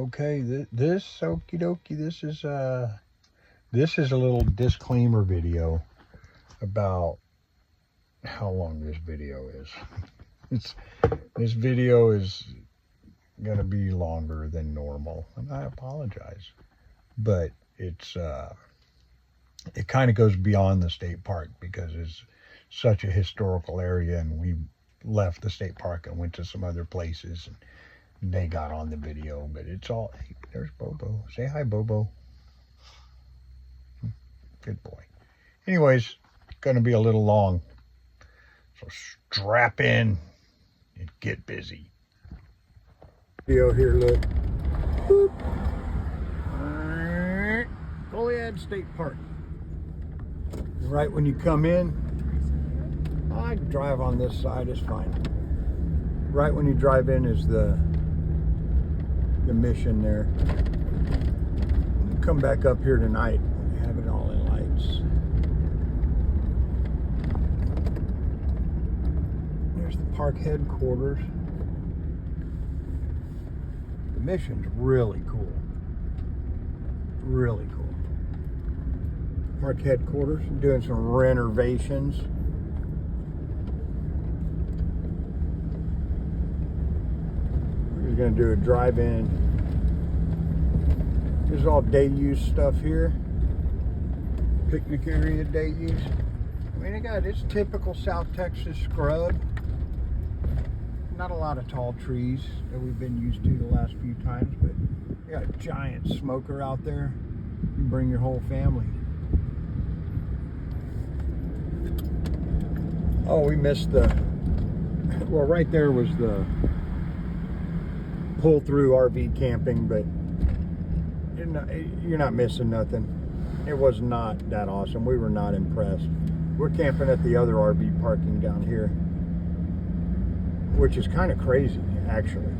Okay, this okie dokie, this is a little disclaimer video about how long this video is. This video is gonna be longer than normal, and I apologize, but it kind of goes beyond the state park because it's such a historical area, and we left the state park and went to some other places, and they got on the video. But it's all, hey, there's Bobo. Say hi, Bobo. Good boy. Anyways, it's gonna be a little long, so strap in and get busy. Video here, look. Boop. Goliad State Park. Right when you come in, I drive on this side, it's fine. Right when you drive in is the mission there. You come back up here tonight, we have it all in lights. There's the park headquarters. The mission's really cool. Really cool. Park headquarters, doing some renovations. We're going to do a drive-in. This is all day use stuff here. Picnic area, day use. I mean, it's typical South Texas scrub. Not a lot of tall trees that we've been used to the last few times, but you got a giant smoker out there. You can bring your whole family. Oh, we missed well, right there was the pull-through RV camping, but you're not missing nothing. It was not that awesome. We were not impressed. We're camping at the other RV parking down here, which is kind of crazy, actually.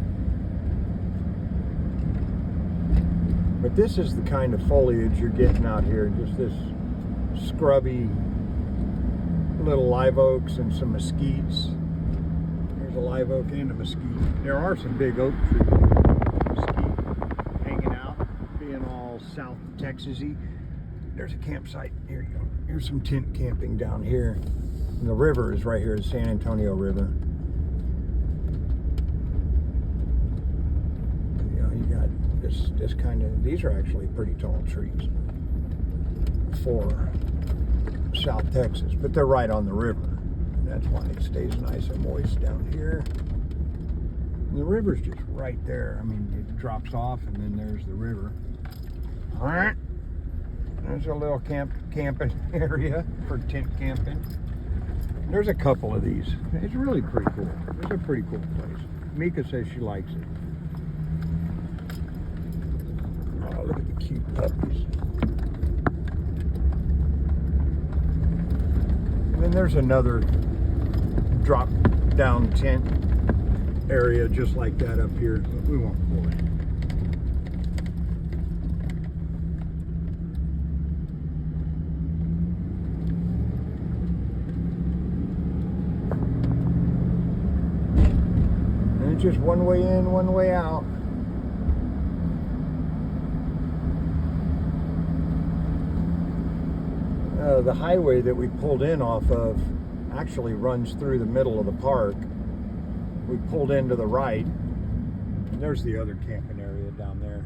But this is the kind of foliage you're getting out here, just this scrubby little live oaks and some mesquites. There's a live oak and a mesquite. There are some big oak trees. Mesquite hanging out, being all South Texas-y. There's a campsite. Here you go. Here's some tent camping down here. And the river is right here, the San Antonio River. You know, you got this kind of, these are actually pretty tall trees for South Texas, but they're right on the river. That's why it stays nice and moist down here. And the river's just right there. I mean, it drops off and then there's the river. All right. There's a little camping area for tent camping. There's a couple of these. It's really pretty cool. It's a pretty cool place. Mika says she likes it. Oh, look at the cute puppies. And then there's another drop down tent area just like that up here, but we won't pull it. And it's just one way in, one way out. The highway that we pulled in off of actually runs through the middle of the park. We pulled into the right, and there's the other camping area down there.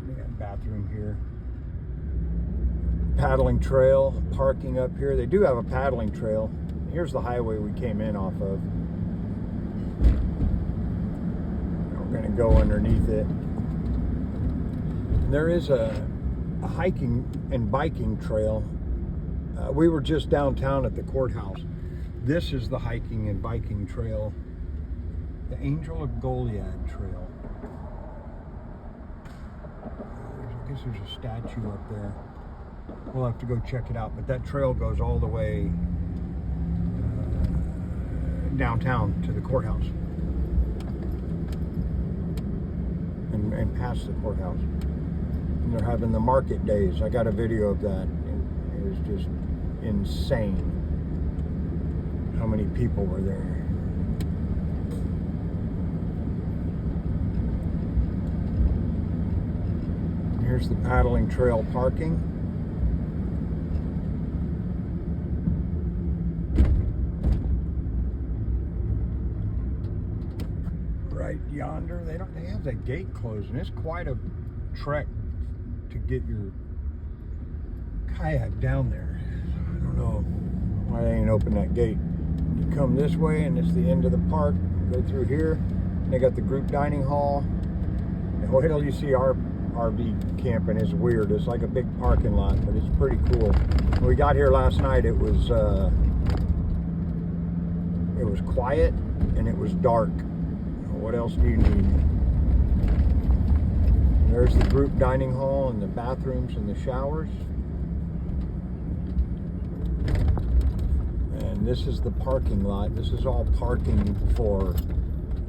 We got a bathroom here. Paddling trail, parking up here. They do have a paddling trail. Here's the highway we came in off of. We're going to go underneath it. There is a hiking and biking trail. We were just downtown at the courthouse. This is the hiking and biking trail, the Angel of Goliad Trail. I guess there's a statue up there. We'll have to go check it out, but that trail goes all the way downtown to the courthouse and past the courthouse. And they're having the market days. I got a video of that. It was just insane how many people were there. Here's the paddling trail parking. Right yonder, they have that gate closed, and it's quite a trek to get your kayak down there. I don't know why they ain't open that gate. You come this way, and it's the end of the park. Go through here, and they got the group dining hall. And wait till you see our RV camping. It's weird. It's like a big parking lot, but it's pretty cool. When we got here last night, it was quiet and it was dark. What else do you need? There's the group dining hall and the bathrooms and the showers. And this is the parking lot. This is all parking for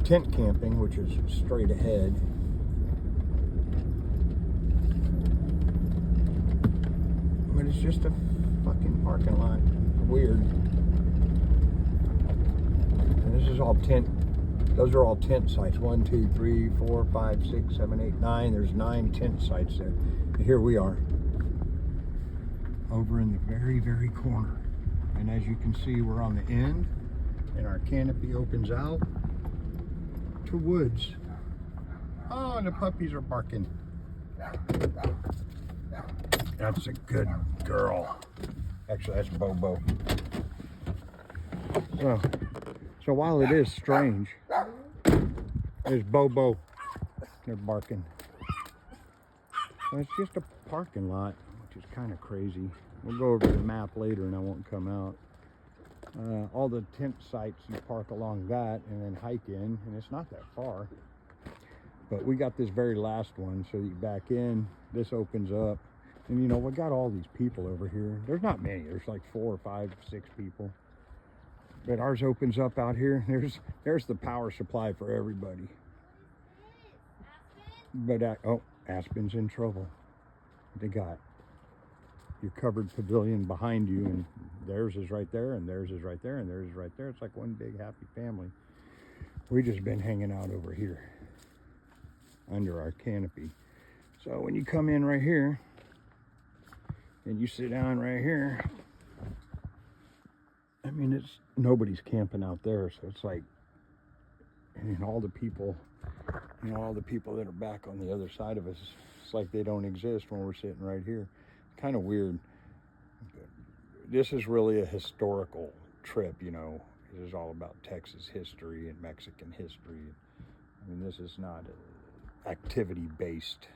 tent camping, which is straight ahead. But it's just a fucking parking lot. Weird. And this is all tent. Those are all tent sites. 1, 2, 3, 4, 5, 6, 7, 8, 9. There's 9 tent sites there. And here we are, over in the very, very corner. And as you can see, we're on the end, and our canopy opens out to woods. Oh, and the puppies are barking. That's a good girl. Actually, that's Bobo. So while it is strange, there's Bobo. They're barking. So it's just a parking lot, which is kind of crazy. We'll go over the map later and I won't come out. All the tent sites, you park along that and then hike in, and it's not that far. But we got this very last one, so you back in, this opens up. And you know, we got all these people over here. There's not many, there's like 4 or 5, 6 people. But ours opens up out here. There's the power supply for everybody. But oh, Aspen's in trouble. They got your covered pavilion behind you, and theirs is right there, and theirs is right there, and theirs is right there. It's like one big happy family. We just been hanging out over here under our canopy. So when you come in right here and you sit down right here, I mean, it's nobody's camping out there, so it's like, and all the people, you know, all the people that are back on the other side of us, it's like they don't exist when we're sitting right here. Kind of weird. This is really a historical trip, you know. This is all about Texas history and Mexican history. I mean, this is not an activity-based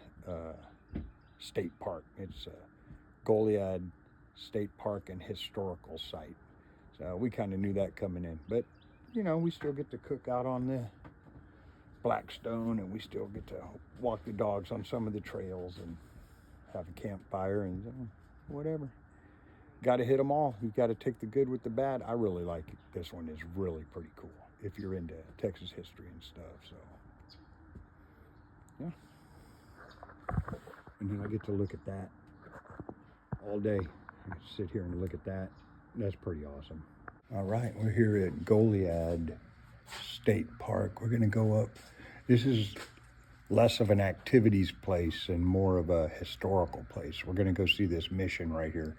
state park. It's a Goliad State Park and historical site. So we kind of knew that coming in, but you know, we still get to cook out on the Blackstone, and we still get to walk the dogs on some of the trails and have a campfire and whatever. Got to hit them all. You got to take the good with the bad. I really like it. This one is really pretty cool if you're into Texas history and stuff. So yeah, and then I get to look at that all day. I get to sit here and look at that. That's pretty awesome. All right, we're here at Goliad State Park. We're gonna go up. This is less of an activities place and more of a historical place. We're gonna go see this mission right here.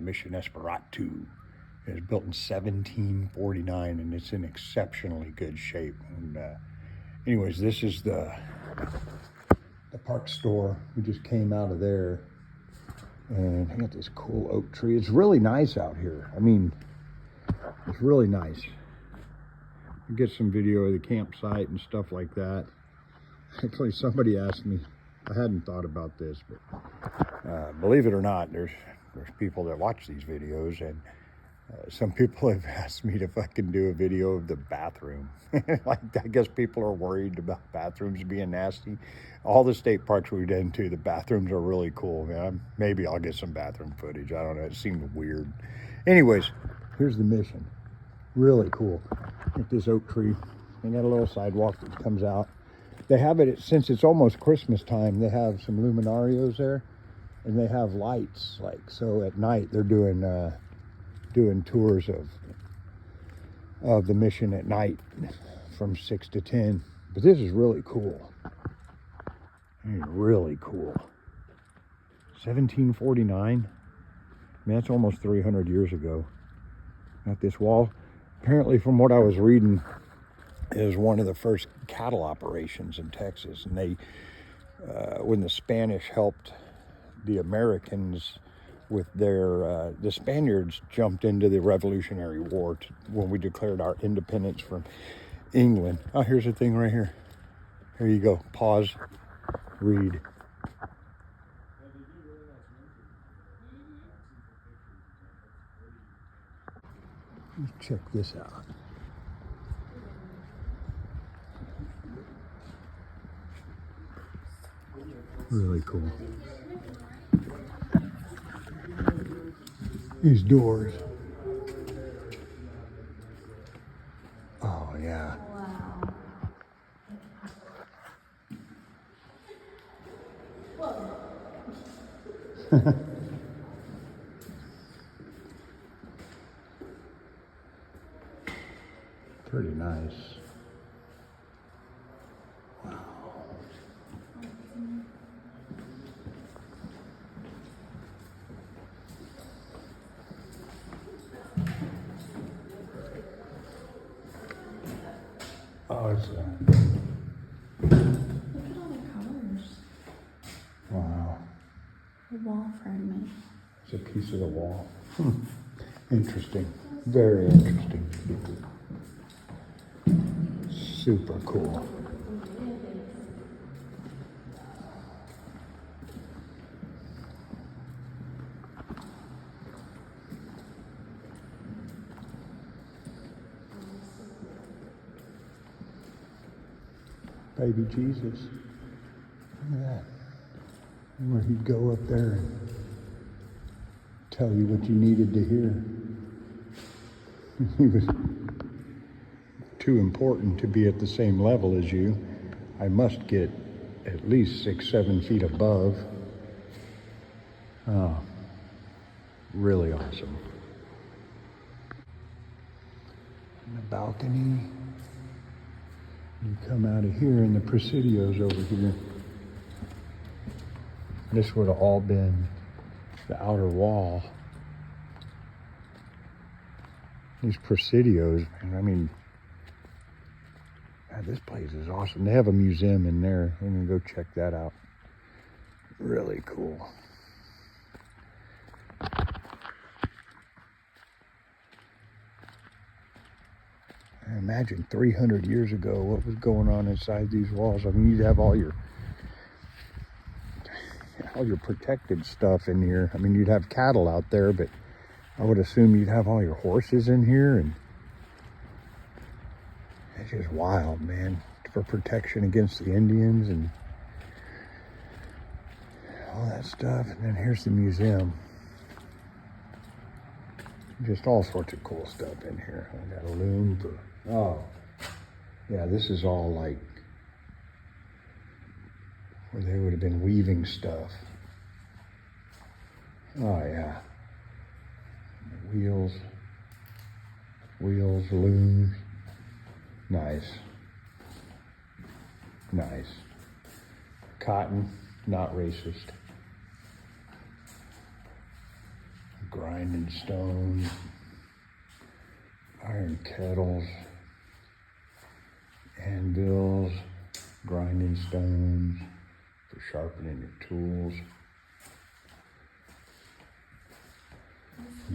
Mission Esperatu. It was built in 1749 and it's in exceptionally good shape. And anyways, this is the park store. We just came out of there. And I got this cool oak tree. It's really nice out here. I mean, it's really nice. You get some video of the campsite and stuff like that. Actually, somebody asked me, I hadn't thought about this, but believe it or not, there's people that watch these videos, and some people have asked me to fucking do a video of the bathroom. Like, I guess people are worried about bathrooms being nasty. All the state parks we've been to, the bathrooms are really cool, man. Maybe I'll get some bathroom footage. I don't know. It seemed weird. Anyways, here's the mission. Really cool. Like this oak tree. They got a little sidewalk that comes out. They have it, since it's almost Christmas time, they have some luminarios there. And they have lights, like, so at night they're doing tours of the mission at night from 6 to 10. But this is really cool. It's really cool. 1749. I mean, that's almost 300 years ago. Got this wall. Apparently, from what I was reading, is one of the first cattle operations in Texas. And they, when the Spanish helped the Americans with their, the Spaniards jumped into the Revolutionary War when we declared our independence from England. Oh, here's the thing right here. Here you go. Pause. Read. Check this out. Really cool. These doors. Oh, yeah. Wow. Pretty nice. Wow. Oh, it's Look at all the colors. wow. A wall fragment. It's a piece of the wall. Interesting. Very interesting. Super cool. Baby Jesus. Look at that. Where he'd go up there and tell you what you needed to hear. He was too important to be at the same level as you. I must get at least 6, 7 feet above. Oh, really awesome. And the balcony. You come out of here and the Presidio's over here. This would have all been the outer wall. These Presidios, I mean, God, this place is awesome. They have a museum in there. I'm gonna go check that out. Really cool. Imagine 300 years ago what was going on inside these walls. I mean, you'd have all your protected stuff in here. I mean, you'd have cattle out there, but I would assume you'd have all your horses in here, and it's just wild, man, for protection against the Indians and all that stuff. And then here's the museum. Just all sorts of cool stuff in here. I got a loom for, oh, yeah, this is all like where they would have been weaving stuff. Oh, yeah. Wheels, looms. Nice. Nice. Cotton, not racist. Grinding stones, iron kettles, anvils, grinding stones for sharpening your tools,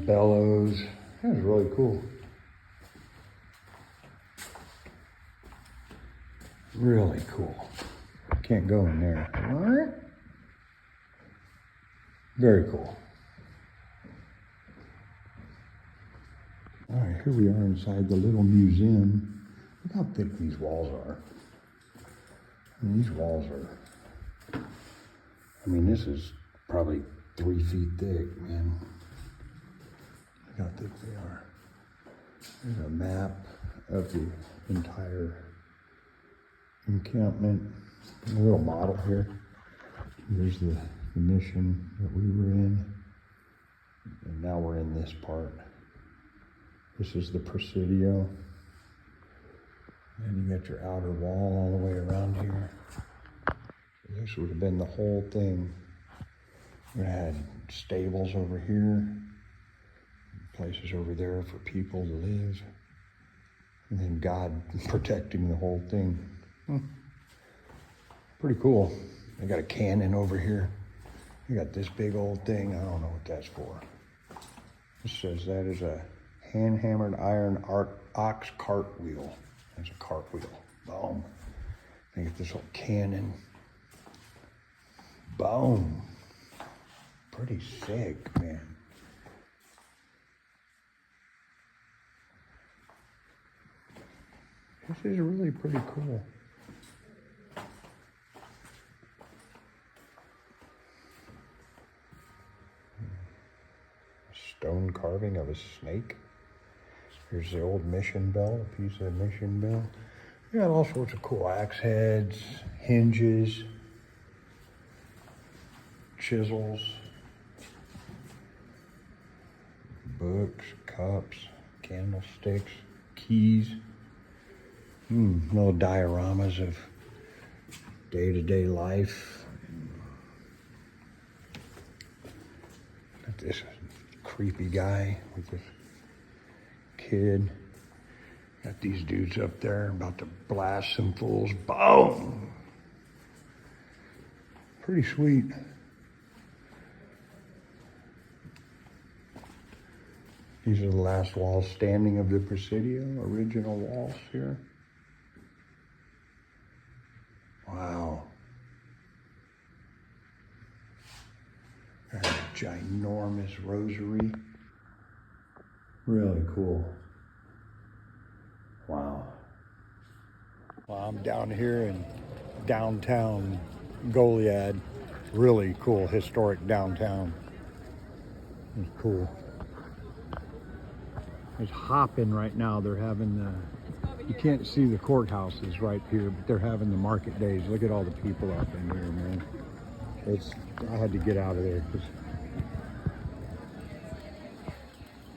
bellows. That was really cool. Really cool. Can't go in there. Very cool. All right, here we are inside the little museum. Look how thick these walls are. I mean, these walls are, I mean, this is probably 3 feet thick, man. Look how thick they are. There's a map of the entire encampment. A little model here. Here's the mission that we were in. And now we're in this part. This is the Presidio. And you got your outer wall all the way around here. This would have been the whole thing. We had stables over here, places over there for people to live, and then God protecting the whole thing. Pretty cool. I got a cannon over here. I got this big old thing. I don't know what that's for. It says that is a hand-hammered iron ox cartwheel. There's a cartwheel. Boom. I get this little cannon. Boom. Pretty sick, man. This is really pretty cool. Stone carving of a snake. Here's the old mission bell, a piece of mission bell. You got all sorts of cool axe heads, hinges, chisels, books, cups, candlesticks, keys. Little dioramas of day-to-day life. Got this creepy guy with this kid. Got these dudes up there about to blast some fools. Boom! Pretty sweet. These are the last walls standing of the Presidio, original walls here. Wow. Got a ginormous rosary. Really cool. Wow. Well, I'm down here in downtown Goliad. Really cool, historic downtown. It's cool. It's hopping right now. They're having you can't see the courthouses right here, but they're having the market days. Look at all the people up in here, man. I had to get out of there because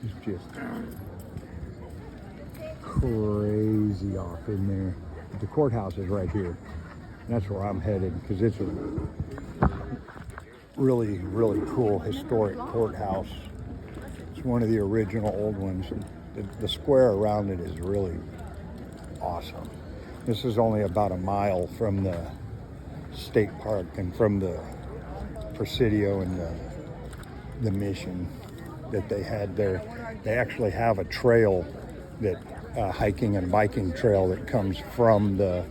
it's just crazy off in there. But the courthouse is right here. That's where I'm headed because it's a really, really cool historic courthouse. It's one of the original old ones. The square around it is really awesome. This is only about a mile from the state park and from the Presidio and the mission that they had there. They actually have a trail that hiking and biking trail that comes from the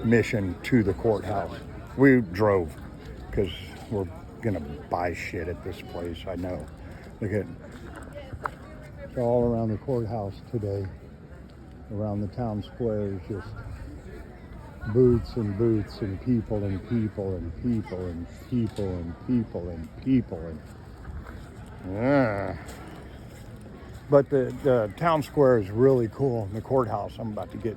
mission to the courthouse. We drove because we're gonna buy shit at this place. I know. Look at it's all around the courthouse today. Around the town square is just booths and booths and people and people and people and people and people and people and yeah. But the town square is really cool. The courthouse, I'm about to get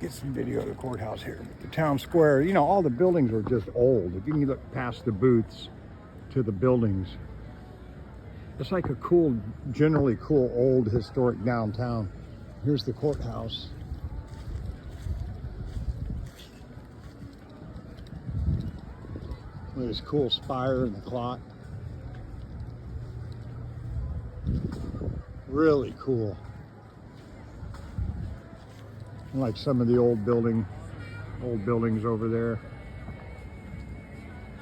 some video of the courthouse here. But the town square, you know, all the buildings are just old. If you can look past the booths to the buildings, it's like a cool, generally cool, old historic downtown. Here's the courthouse. With this cool spire and the clock. Really cool. Like some of the old buildings over there.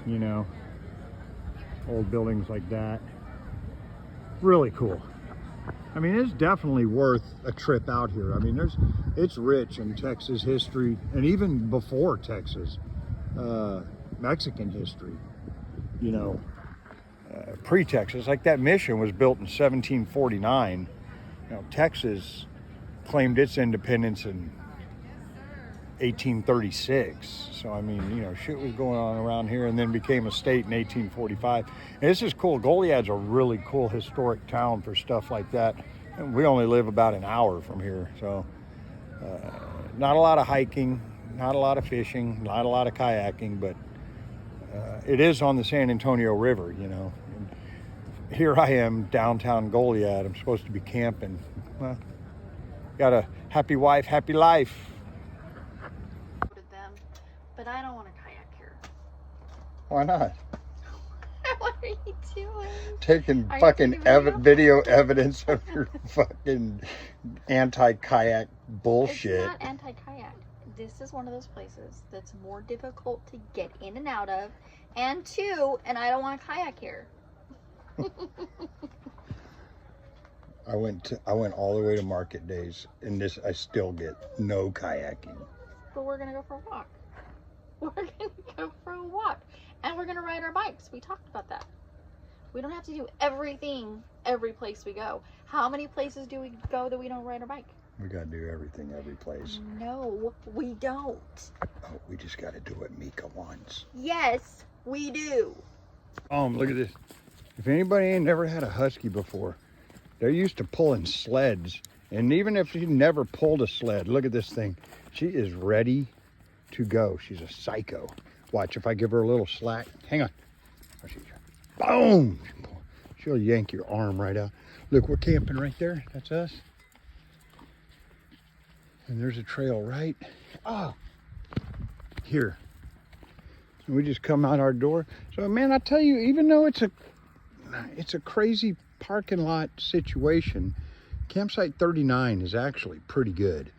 You know, old buildings like that. Really cool. I mean, it's definitely worth a trip out here. I mean, it's rich in Texas history, and even before Texas, Mexican history. You know, pre-Texas, like that mission was built in 1749. You know, Texas claimed its independence in 1836. So I mean, you know, shit was going on around here, and then became a state in 1845. And this is cool. Goliad's a really cool historic town for stuff like that. And we only live about an hour from here, so not a lot of hiking, not a lot of fishing, not a lot of kayaking, but it is on the San Antonio River, you know. And here I am, downtown Goliad. I'm supposed to be camping. Well, got a happy wife, happy life. Them, but I don't want to kayak here. Why not? What are you doing? Taking Are you fucking taking video? video evidence of your fucking anti-kayak bullshit. It's not anti-kayak. This is one of those places that's more difficult to get in and out of, and I don't want to kayak here. I went all the way to Market Days, and I still get no kayaking. But we're gonna go for a walk. We're gonna go for a walk, and we're gonna ride our bikes. We talked about that. We don't have to do everything every place we go. How many places do we go that we don't ride our bike? We gotta do everything every place. No, we don't. Oh, we just gotta do what Mika wants. Yes, we do. Look at this. If anybody ain't never had a husky before, they're used to pulling sleds. And even if she never pulled a sled, look at this thing. She is ready to go. She's a psycho. Watch, if I give her a little slack. Hang on. Boom! She'll yank your arm right out. Look, we're camping right there. That's us. And there's a trail right here. And we just come out our door. So, man, I tell you, even though it's a crazy parking lot situation, campsite 39 is actually pretty good.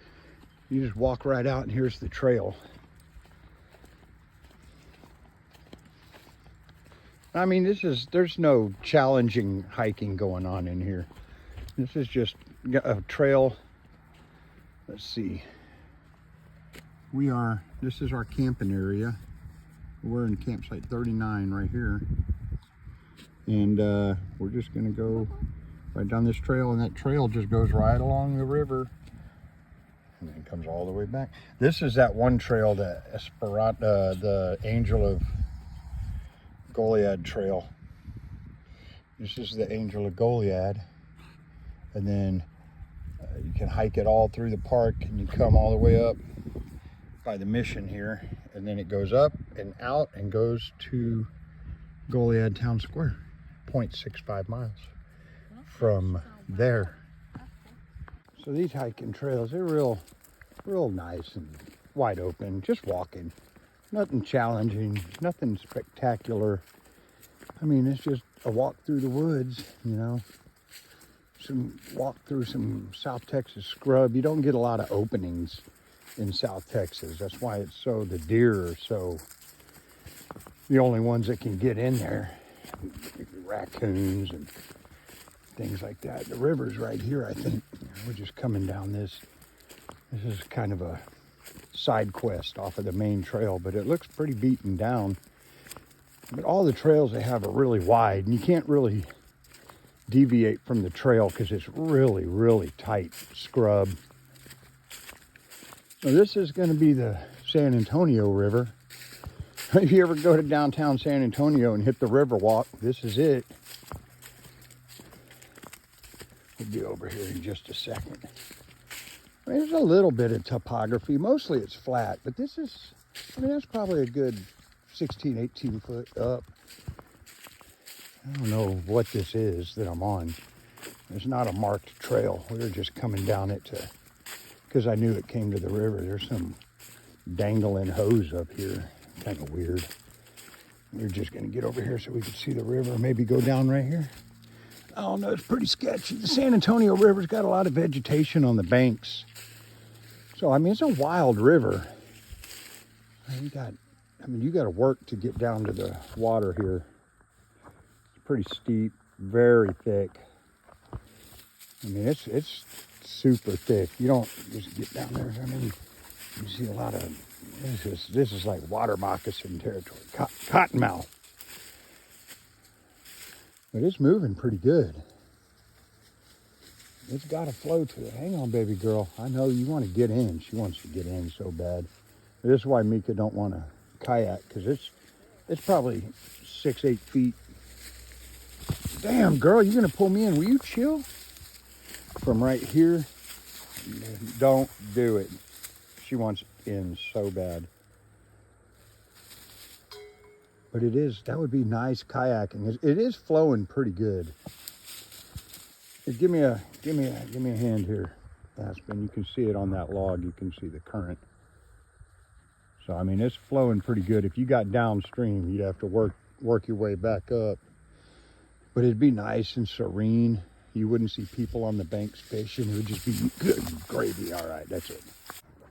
You just walk right out and here's the trail. I mean, there's no challenging hiking going on in here. This is just a trail. Let's see. This is our camping area. We're in campsite 39 right here. And we're just gonna go right down this trail, and that trail just goes right along the river and then comes all the way back. This is that one trail, the the Angel of Goliad trail. This is the Angel of Goliad, and then you can hike it all through the park, and you come all the way up by the mission here, and then it goes up and out and goes to Goliad Town Square, 0.65 miles from there. So these hiking trails, they're real nice and wide open, just walking. Nothing challenging, nothing spectacular. I mean, it's just a walk through the woods, you know. Some walk through some South Texas scrub. You don't get a lot of openings in South Texas. That's why the deer are so the only ones that can get in there. Raccoons and things like that. The river's right here, I think. We're just coming down this. This is kind of a side quest off of the main trail, but it looks pretty beaten down. But all the trails they have are really wide, and you can't really deviate from the trail because it's really tight scrub. So this is going to be the San Antonio River. If you ever go to downtown San Antonio and hit the river walk, this is it. We'll be over here in just a second. There's a little bit of topography. Mostly it's flat, but this is, I mean, that's probably a good 16, 18 foot up. I don't know what this is that I'm on. It's not a marked trail. We were just coming down it because I knew it came to the river. There's some dangling hose up here. Kind of weird. We're just going to get over here so we can see the river. Maybe go down right here. I don't know. It's pretty sketchy. The San Antonio River's got a lot of vegetation on the banks. So, I mean, it's a wild river. You got to work to get down to the water here. It's pretty steep, very thick. I mean, it's super thick. You don't just get down there. I mean, you see a lot of, this is like water moccasin territory, cottonmouth. But it's moving pretty good. It's got a flow to it. Hang on, baby girl. I know you want to get in. She wants to get in so bad. This is why Mika don't want to kayak, because it's probably 6-8 feet. Damn, girl, you're going to pull me in. Will you chill? From right here, don't do it. She wants in so bad. But that would be nice kayaking. It is flowing pretty good. Here, give me a hand here, Aspen. You can see it on that log. You can see the current. So I mean, it's flowing pretty good. If you got downstream, you'd have to work your way back up. But it'd be nice and serene. You wouldn't see people on the banks fishing. It would just be good gravy. All right, that's it.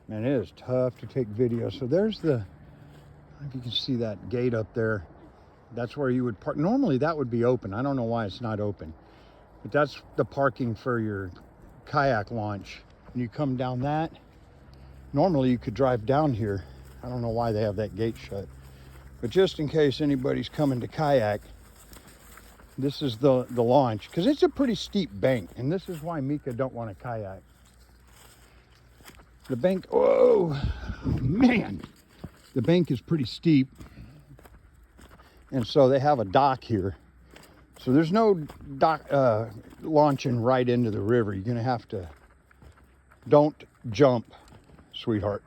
Man, it is tough to take video. So there's the, I don't know if you can see that gate up there. That's where you would park. Normally that would be open. I don't know why it's not open. But that's the parking for your kayak launch. And you come down that. Normally you could drive down here. I don't know why they have that gate shut. But just in case anybody's coming to kayak, this is the launch. Because it's a pretty steep bank. And this is why Mika don't want to kayak. The bank, whoa, man. The bank is pretty steep. And so they have a dock here. So there's no dock launching right into the river. You're gonna have to, don't jump, sweetheart.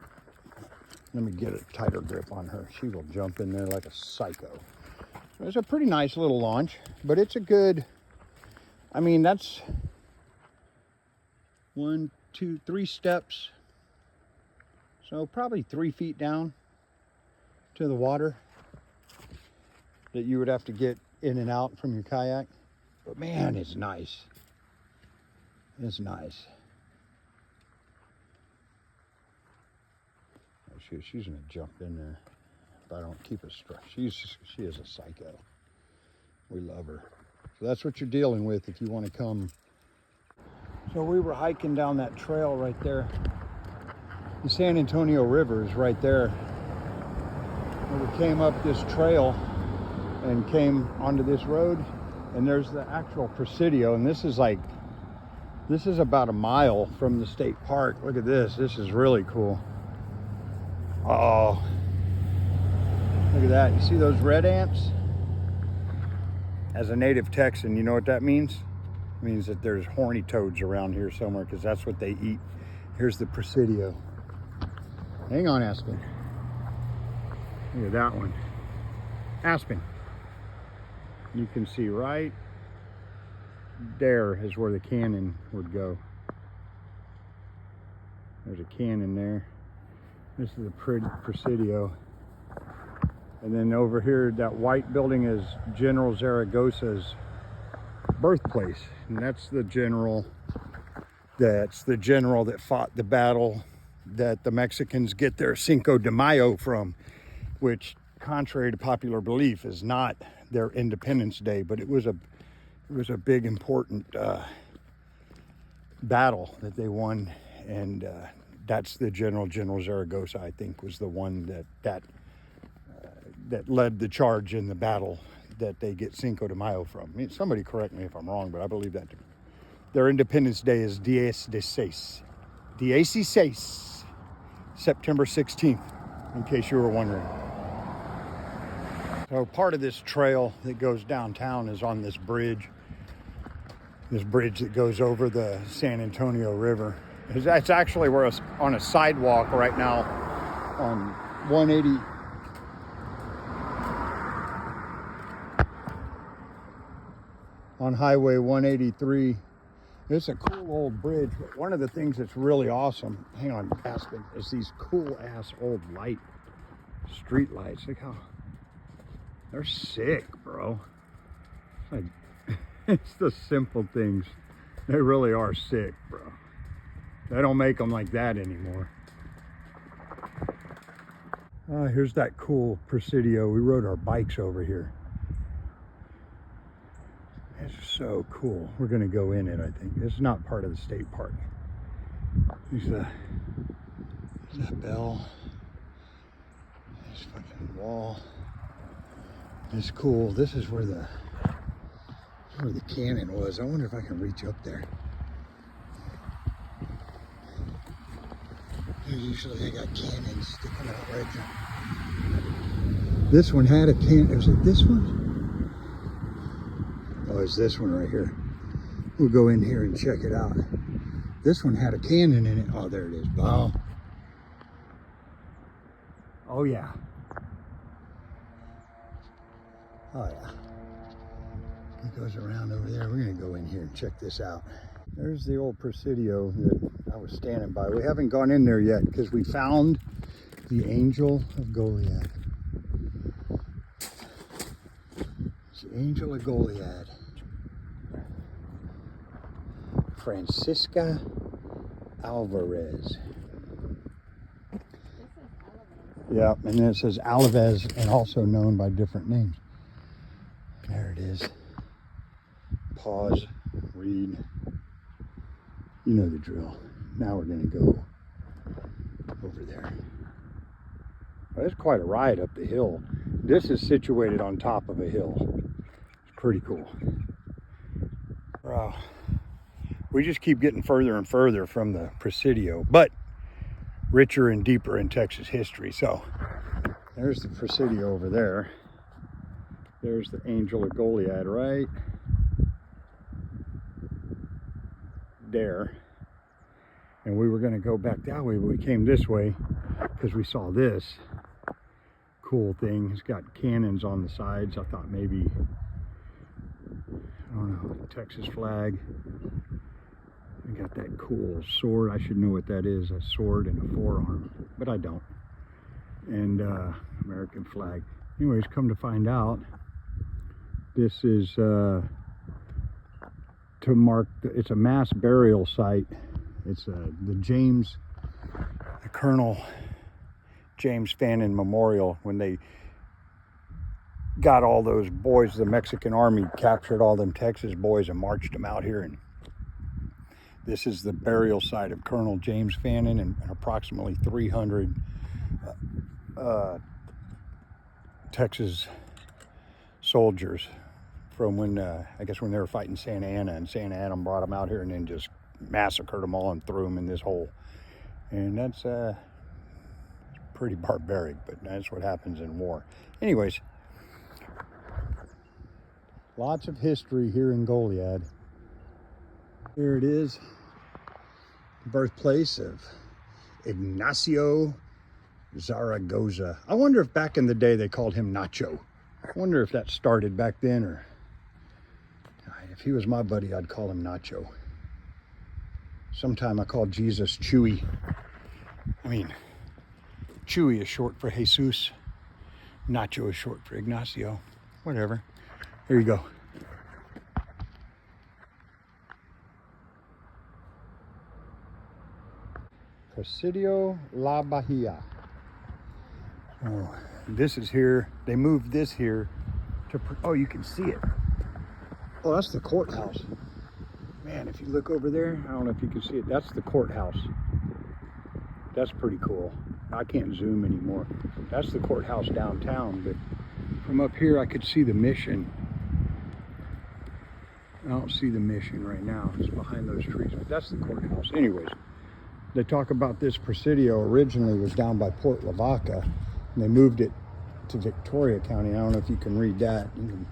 Let me get a tighter grip on her. She will jump in there like a psycho. It's a pretty nice little launch, but it's a good, I mean, that's 1, 2, 3 steps. So probably 3 feet down to the water that you would have to get in and out from your kayak. But man, it's nice. It's nice. Oh, she's gonna jump in there if I don't keep her straight. She is a psycho. We love her. So that's what you're dealing with if you want to come. So we were hiking down that trail right there. The San Antonio River is right there. And we came up this trail and came onto this road, and there's the actual Presidio, and this is about a mile from the state park. Look at this. This is really cool. Oh, look at that. You see those red ants? As a native Texan, you know what that means? It means that there's horny toads around here somewhere, because that's what they eat. Here's the Presidio. Hang on, Aspen. Look at that one. Aspen. You can see right there is where the cannon would go. There's a cannon there. This is the Presidio. And then over here, that white building is General Zaragoza's birthplace. And that's the general that fought the battle that the Mexicans get their Cinco de Mayo from, which, contrary to popular belief, is not their Independence Day, but it was a big important battle that they won, and that's the General Zaragoza, I think, was the one that led the charge in the battle that they get Cinco de Mayo from. I mean, somebody correct me if I'm wrong, but I believe that their Independence Day is 16, September 16th, in case you were wondering. So part of this trail that goes downtown is on this bridge that goes over the San Antonio River. It's actually, we're on a sidewalk right now on 180. On Highway 183. It's a cool old bridge. But one of the things that's really awesome, hang on, Aspen, is these cool ass old street lights. Look how they're sick, bro. It's the simple things. They really are sick, bro. They don't make them like that anymore. Here's that cool Presidio. We rode our bikes over here. It's so cool. We're gonna go in it, I think. It's not part of the state park. There's that bell. This fucking wall. It's cool. This is where the cannon was. I wonder if I can reach up there. Usually they got cannons sticking out right there. This one had a cannon. Was it this one? Oh, it's this one right here. We'll go in here and check it out. This one had a cannon in it. Oh, there it is. Oh. Oh, yeah. Oh, yeah. It goes around over there. We're going to go in here and check this out. There's the old Presidio that I was standing by. We haven't gone in there yet because we found the Angel of Goliad. It's the Angel of Goliad. Francisca Alvarez. Yeah, and then it says Alvarez, and also known by different names. There it is. Pause, read. You know the drill. Now we're going to go over there. Well, it's quite a ride up the hill. This is situated on top of a hill. It's pretty cool. Wow. We just keep getting further and further from the Presidio, but richer and deeper in Texas history. So there's the Presidio over there. There's the Angel of Goliad right there. And we were going to go back that way, but we came this way because we saw this cool thing. It's got cannons on the sides. I thought maybe, I don't know, Texas flag. I got that cool sword. I should know what that is, a sword and a forearm, but I don't. And American flag. Anyways, come to find out, this is to mark, it's a mass burial site. It's the Colonel James Fannin Memorial. When they got all those boys, the Mexican army captured all them Texas boys and marched them out here, and this is the burial site of Colonel James Fannin and approximately 300 Texas soldiers from when, I guess when they were fighting Santa Anna, and Santa Anna brought them out here and then just massacred them all and threw them in this hole. And that's pretty barbaric, but that's what happens in war. Anyways, lots of history here in Goliad. Here it is, birthplace of Ignacio Zaragoza. I wonder if back in the day they called him Nacho. I wonder if that started back then, or if he was my buddy, I'd call him Nacho. Sometime I called Jesus Chewy. I mean, Chewy is short for Jesus. Nacho is short for Ignacio. Whatever. Here you go. Presidio La Bahia. Oh, this is here. They moved this here to, oh, you can see it. Oh, that's the courthouse. Man, if you look over there, I don't know if you can see it. That's the courthouse. That's pretty cool. I can't zoom anymore. That's the courthouse downtown, but from up here I could see the mission. I don't see the mission right now. It's behind those trees, but that's the courthouse. Anyways, they talk about this Presidio originally was down by Port Lavaca, and they moved it to Victoria County. I don't know if you can read that. You can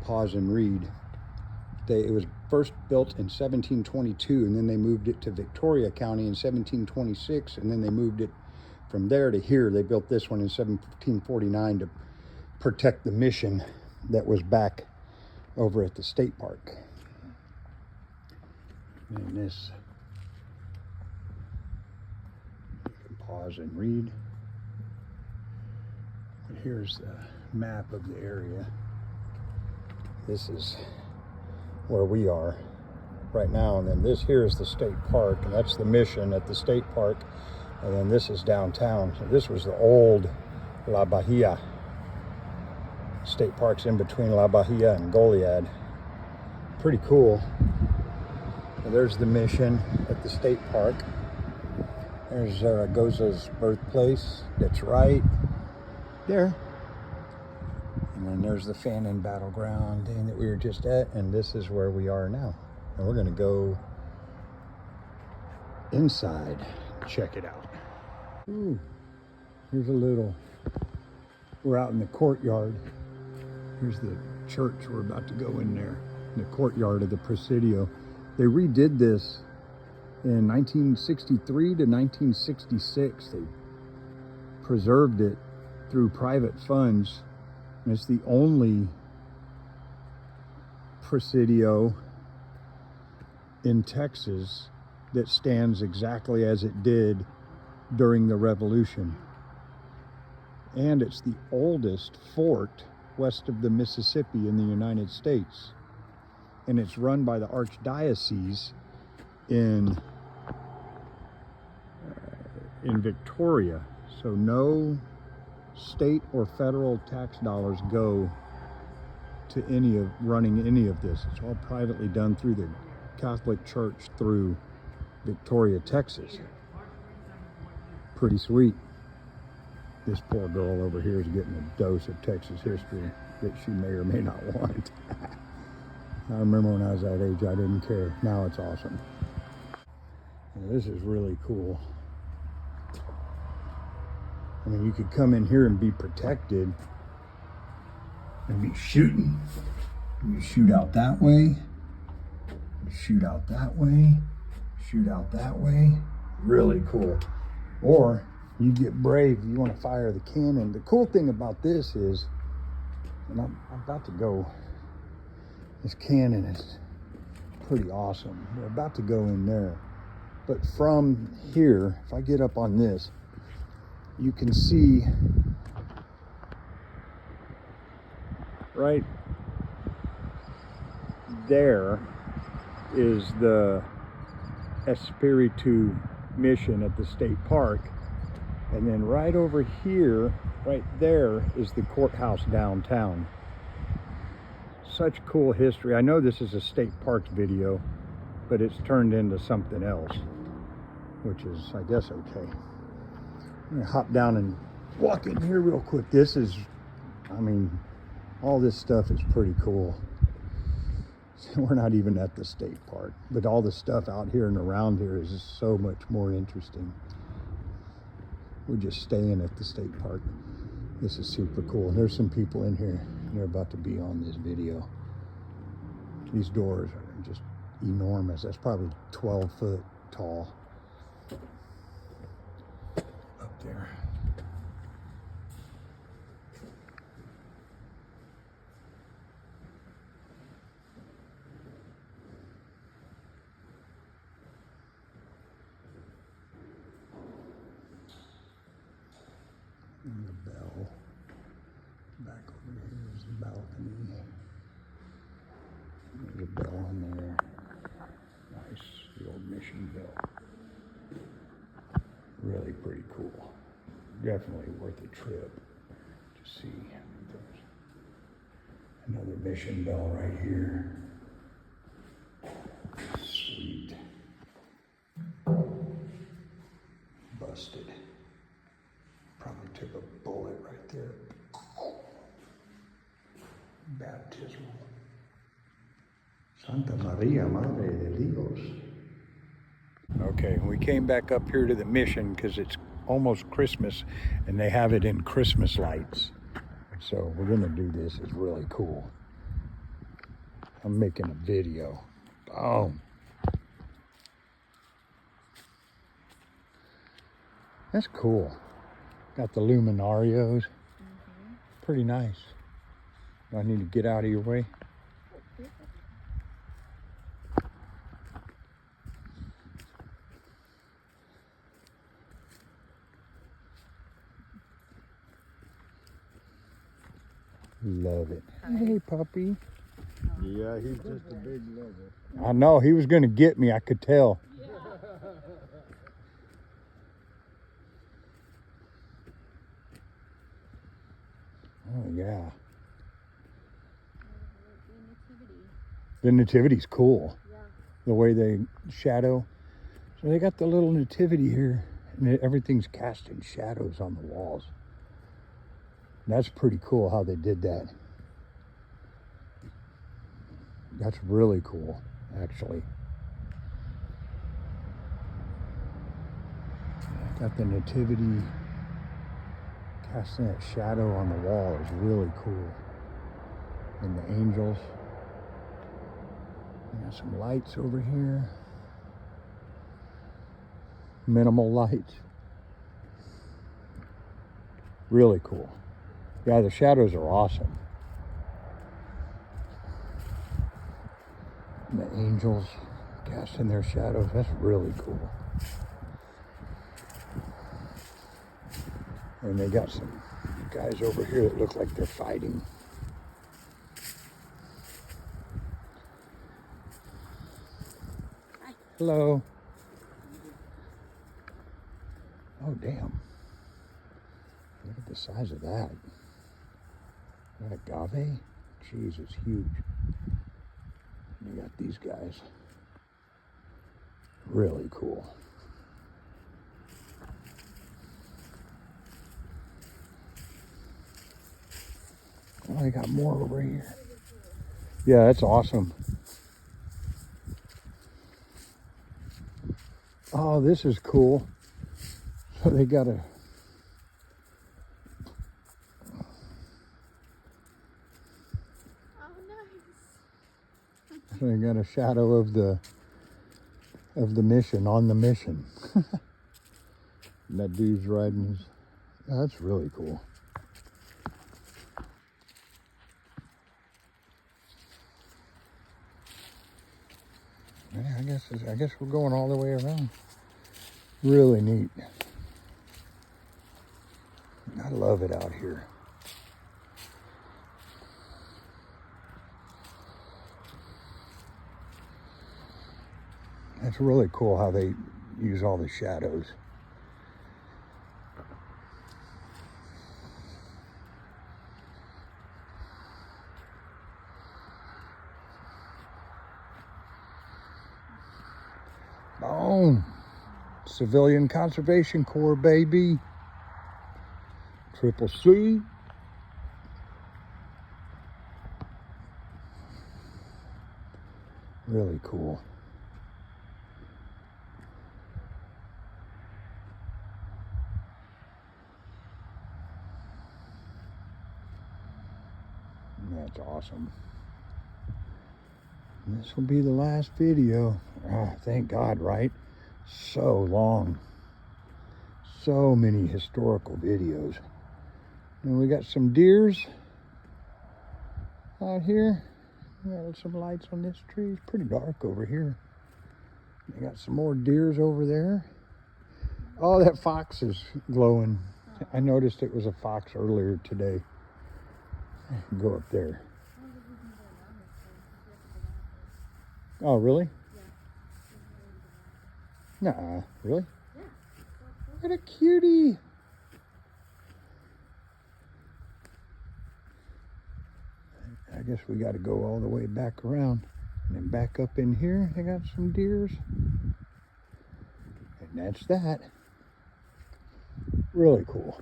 pause and read. It was first built in 1722, and then they moved it to Victoria County in 1726, and then they moved it from there to here. They built this one in 1749 to protect the mission that was back over at the state park. And this, you can pause and read. But here's the map of the area. This is where we are right now, and then this here is the state park, and that's the mission at the state park, and then this is downtown. So this was the old La Bahia. State park's in between La Bahia and Goliad. Pretty cool. And there's the mission at the state park. There's Zaragoza's birthplace. That's right there. And then there's the Fannin battleground thing that we were just at, and this is where we are now. And we're gonna go inside, check it out. Ooh, here's a little, we're out in the courtyard. Here's the church, we're about to go in there, in the courtyard of the Presidio. They redid this in 1963 to 1966. They preserved it through private funds. And it's the only Presidio in Texas that stands exactly as it did during the Revolution. and it's the oldest fort west of the Mississippi in the United States. And it's run by the Archdiocese in Victoria. So no state or federal tax dollars go to running any of this. It's all privately done through the Catholic Church through Victoria, Texas. Pretty sweet. This poor girl over here is getting a dose of Texas history that she may or may not want. I remember when I was that age, I didn't care. Now it's awesome. And this is really cool. I mean, you could come in here and be protected and be shooting. You shoot out that way, shoot out that way, shoot out that way. Really cool. Or you get brave, you want to fire the cannon. The cool thing about this is, and I'm about to go, this cannon is pretty awesome. We're about to go in there. But from here, if I get up on this, you can see right there is the Espiritu mission at the state park. And then right over here, right there is the courthouse downtown. Such cool history. I know this is a state parks video, but it's turned into something else, which is, I guess, okay. I'm gonna hop down and walk in here real quick. This is, I mean, all this stuff is pretty cool. We're not even at the state park, but all the stuff out here and around here is just so much more interesting. We're just staying at the state park. This is super cool. And there's some people in here, and they're about to be on this video. These doors are just enormous. That's probably 12 foot tall up there. And the bell. Back over here is the balcony. There's a bell in there. Nice, the old mission bell. Really pretty cool. Definitely worth a trip to see. There's another mission bell right here. Sweet. Busted. Probably took a bullet right there. Baptismal. Santa Maria, Madre de Dios. Okay, we came back up here to the mission because it's almost Christmas and they have it in Christmas lights. So we're gonna do this. It's really cool. I'm making a video. Boom. That's cool. Got the luminarios. Pretty nice. Do I need to get out of your way? Love it. Hey, puppy. Yeah, he's just a big lover. I know, he was going to get me, I could tell. Oh, yeah. The nativity's cool. Yeah. The way they shadow. So they got the little nativity here, and everything's casting shadows on the walls. That's pretty cool how they did that. That's really cool, actually. Got the nativity casting that shadow on the wall is really cool. And the angels. We got some lights over here. Minimal lights. Really cool. Yeah, the shadows are awesome. And the angels casting their shadows, that's really cool. And they got some guys over here that look like they're fighting. Hello. Oh, damn. Look at the size of that. Is that agave? Jeez, it's huge. You got these guys. Really cool. Oh, they got more over here. Yeah, that's awesome. Oh, this is cool. So they got a... Oh, nice. So they got a shadow of the mission, on the mission. That dude's riding his... Oh, that's really cool. Yeah, I guess we're going all the way around. Really neat. I love it out here. It's really cool how they use all the shadows. Boom. Civilian Conservation Corps, baby. Triple C. Really cool. That's awesome. This will be the last video. Ah, thank God, right? So long. So many historical videos. And we got some deers out here. We got some lights on this tree. It's pretty dark over here. We got some more deers over there. Oh, that fox is glowing. I noticed it was a fox earlier today. Go up there. Oh, really? Yeah. Nuh-uh. Really? Yeah. What a cutie. I guess we got to go all the way back around. And then back up in here, they got some deers. And that's that. Really cool.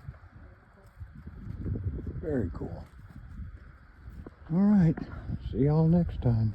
Very cool. All right. See y'all next time.